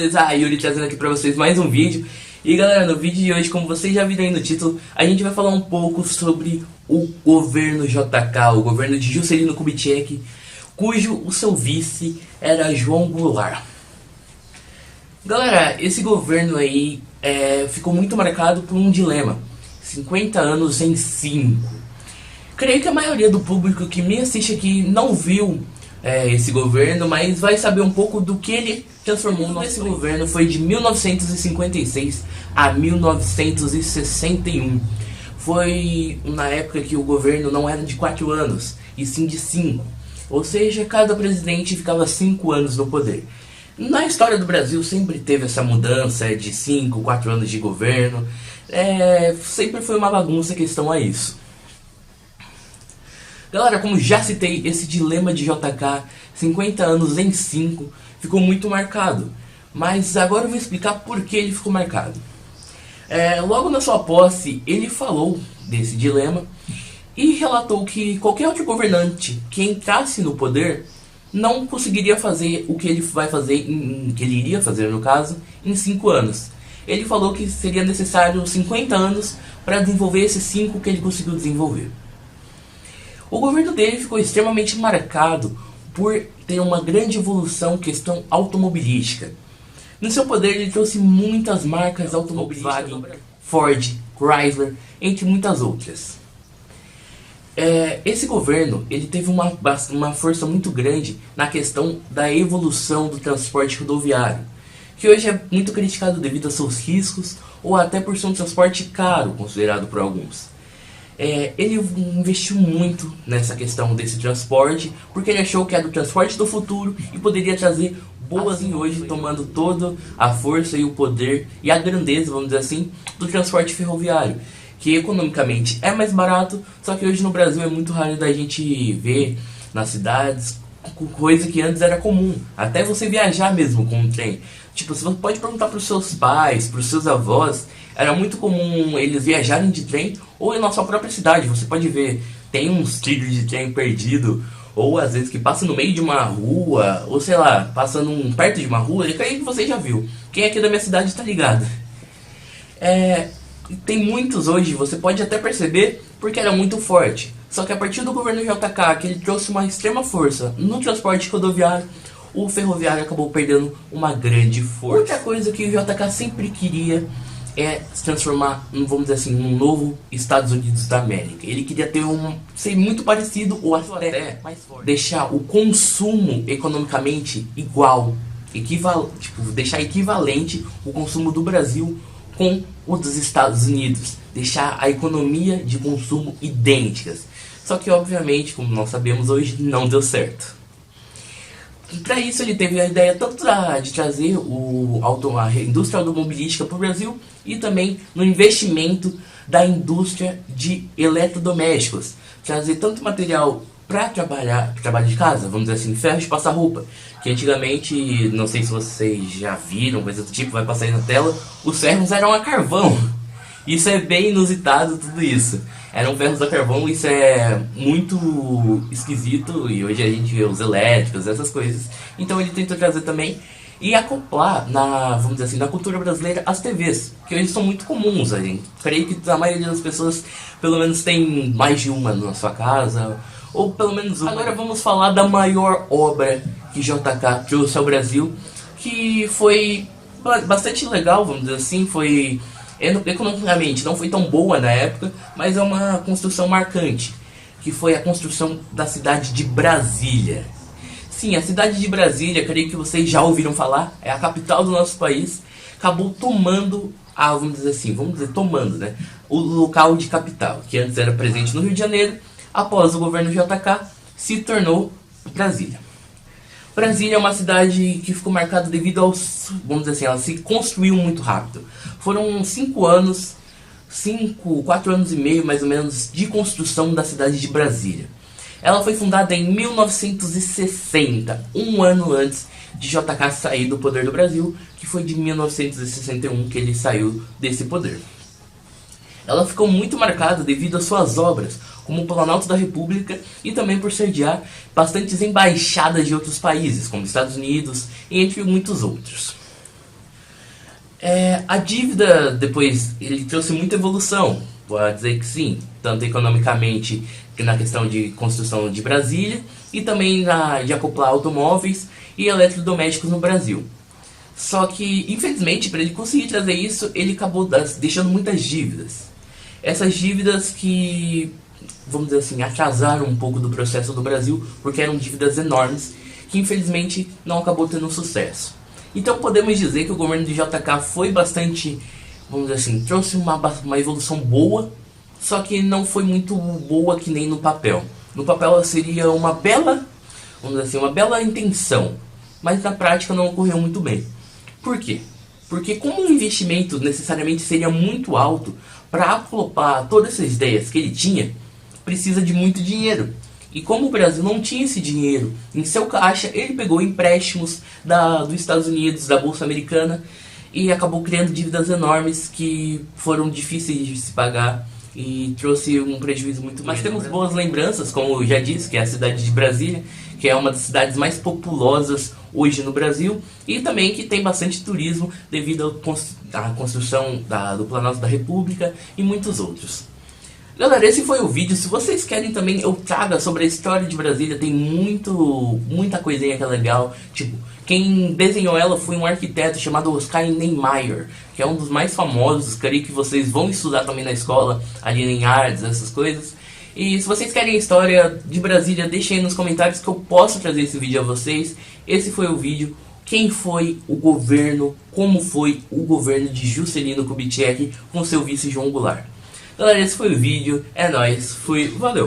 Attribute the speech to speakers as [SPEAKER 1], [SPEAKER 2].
[SPEAKER 1] beleza? Yuri trazendo aqui pra vocês mais um vídeo. E galera, no vídeo de hoje, como vocês já viram aí no título, a gente vai falar um pouco sobre o governo JK, o governo de Juscelino Kubitschek, cujo o seu vice era João Goulart. Galera, esse governo aí ficou muito marcado por um dilema: 50 anos em 5. Creio que a maioria do público que me assiste aqui não viu esse governo, mas vai saber um pouco do que ele transformou no nosso governo. Foi de 1956 a 1961. Foi na época que o governo não era de 4 anos, e sim de 5. Ou seja, cada presidente ficava 5 anos no poder. Na história do Brasil sempre teve essa mudança de 5, 4 anos de governo. Sempre foi uma bagunça a questão a isso. Galera, como já citei, esse dilema de JK, 50 anos em 5, ficou muito marcado. Mas agora eu vou explicar por que ele ficou marcado. Logo na sua posse, ele falou desse dilema e relatou que qualquer outro governante que entrasse no poder não conseguiria fazer o que ele vai fazer, que ele iria fazer no caso, em 5 anos. Ele falou que seria necessário 50 anos para desenvolver esses 5 que ele conseguiu desenvolver. O governo dele ficou extremamente marcado por ter uma grande evolução em questão automobilística. No seu poder ele trouxe muitas marcas automobilísticas, Ford, Chrysler, entre muitas outras. Esse governo ele teve uma força muito grande na questão da evolução do transporte rodoviário, que hoje é muito criticado devido a seus riscos ou até por ser um transporte caro, considerado por alguns. Ele investiu muito nessa questão desse transporte, porque ele achou que era o transporte do futuro e poderia trazer boas em hoje, tomando toda a força e o poder e a grandeza, vamos dizer assim, do transporte ferroviário, que economicamente é mais barato, só que hoje no Brasil é muito raro da gente ver nas cidades, coisa que antes era comum, até você viajar mesmo com um trem. Tipo, você pode perguntar para os seus pais, para os seus avós, era muito comum eles viajarem de trem ou na sua própria cidade. Você pode ver, tem uns trilhos de trem perdido, ou às vezes que passa no meio de uma rua, ou sei lá, passando perto de uma rua, e creio que você já viu. Quem é aqui da minha cidade está ligado. Tem muitos hoje, você pode até perceber, porque era muito forte. Só que a partir do governo JK, que ele trouxe uma extrema força no transporte rodoviário, o ferroviário acabou perdendo uma grande força. Outra coisa que o JK sempre queria é se transformar, vamos dizer assim, num novo Estados Unidos da América. Ele queria ser muito parecido ou até mais forte, deixar o consumo economicamente igual, deixar equivalente o consumo do Brasil com o dos Estados Unidos, deixar a economia de consumo idênticas. Só que obviamente, como nós sabemos hoje, não deu certo. Para isso ele teve a ideia tanto de trazer a indústria automobilística para o Brasil e também no investimento da indústria de eletrodomésticos. Trazer tanto material para trabalho de casa, vamos dizer assim, ferros de passar roupa, que antigamente, não sei se vocês já viram, coisa do tipo, vai passar aí na tela, os ferros eram a carvão. Isso é bem inusitado, tudo isso. Eram ferros a carvão, isso é muito esquisito, e hoje a gente vê os elétricos, essas coisas. Então ele tentou trazer também e acoplar, vamos dizer assim, na cultura brasileira, as TVs, que hoje são muito comuns. A gente creio que a maioria das pessoas pelo menos tem mais de uma na sua casa, ou pelo menos uma. Agora vamos falar da maior obra que JK trouxe ao Brasil, que foi bastante legal, vamos dizer assim, foi... economicamente não foi tão boa na época, mas é uma construção marcante, que foi a construção da cidade de Brasília. Sim, a cidade de Brasília, creio que vocês já ouviram falar, é a capital do nosso país, acabou tomando, tomando, né, o local de capital, que antes era presente no Rio de Janeiro, após o governo JK, se tornou Brasília. Brasília é uma cidade que ficou marcada devido aos, vamos dizer assim, ela se construiu muito rápido. Foram 4 anos e meio mais ou menos de construção da cidade de Brasília. Ela foi fundada em 1960, um ano antes de JK sair do poder do Brasil, que foi de 1961 que ele saiu desse poder. Ela ficou muito marcada devido às suas obras, como o Planalto da República, e também por sediar bastantes embaixadas de outros países, como Estados Unidos, entre muitos outros. A dívida, depois, ele trouxe muita evolução, pode dizer que sim, tanto economicamente que na questão de construção de Brasília e também de acoplar automóveis e eletrodomésticos no Brasil. Só que, infelizmente, para ele conseguir trazer isso, ele acabou deixando muitas dívidas. Essas dívidas que, vamos dizer assim, atrasaram um pouco do processo do Brasil, porque eram dívidas enormes, que infelizmente não acabou tendo sucesso. Então podemos dizer que o governo de JK foi bastante, vamos dizer assim, trouxe uma evolução boa, só que não foi muito boa que nem no papel. No papel seria uma bela, vamos dizer assim, uma bela intenção, mas na prática não ocorreu muito bem. Por quê? Porque como o investimento necessariamente seria muito alto, para acoplar todas essas ideias que ele tinha, precisa de muito dinheiro. E como o Brasil não tinha esse dinheiro em seu caixa, ele pegou empréstimos dos Estados Unidos, da Bolsa Americana, e acabou criando dívidas enormes que foram difíceis de se pagar e trouxe um prejuízo muito grande. Mas temos boas lembranças, como eu já disse, que é a cidade de Brasília, que é uma das cidades mais populosas hoje no Brasil, e também que tem bastante turismo devido à construção do Planalto da República e muitos outros. Galera, esse foi o vídeo. Se vocês querem também eu traga sobre a história de Brasília, tem muita coisinha que é legal. Tipo, quem desenhou ela foi um arquiteto chamado Oscar Niemeyer, que é um dos mais famosos, creio que vocês vão estudar também na escola, ali em artes, essas coisas. E se vocês querem a história de Brasília, deixem aí nos comentários que eu posso trazer esse vídeo a vocês. Esse foi o vídeo. Quem foi o governo, como foi o governo de Juscelino Kubitschek com seu vice João Goulart. Galera, esse foi o vídeo, é nóis, fui, valeu!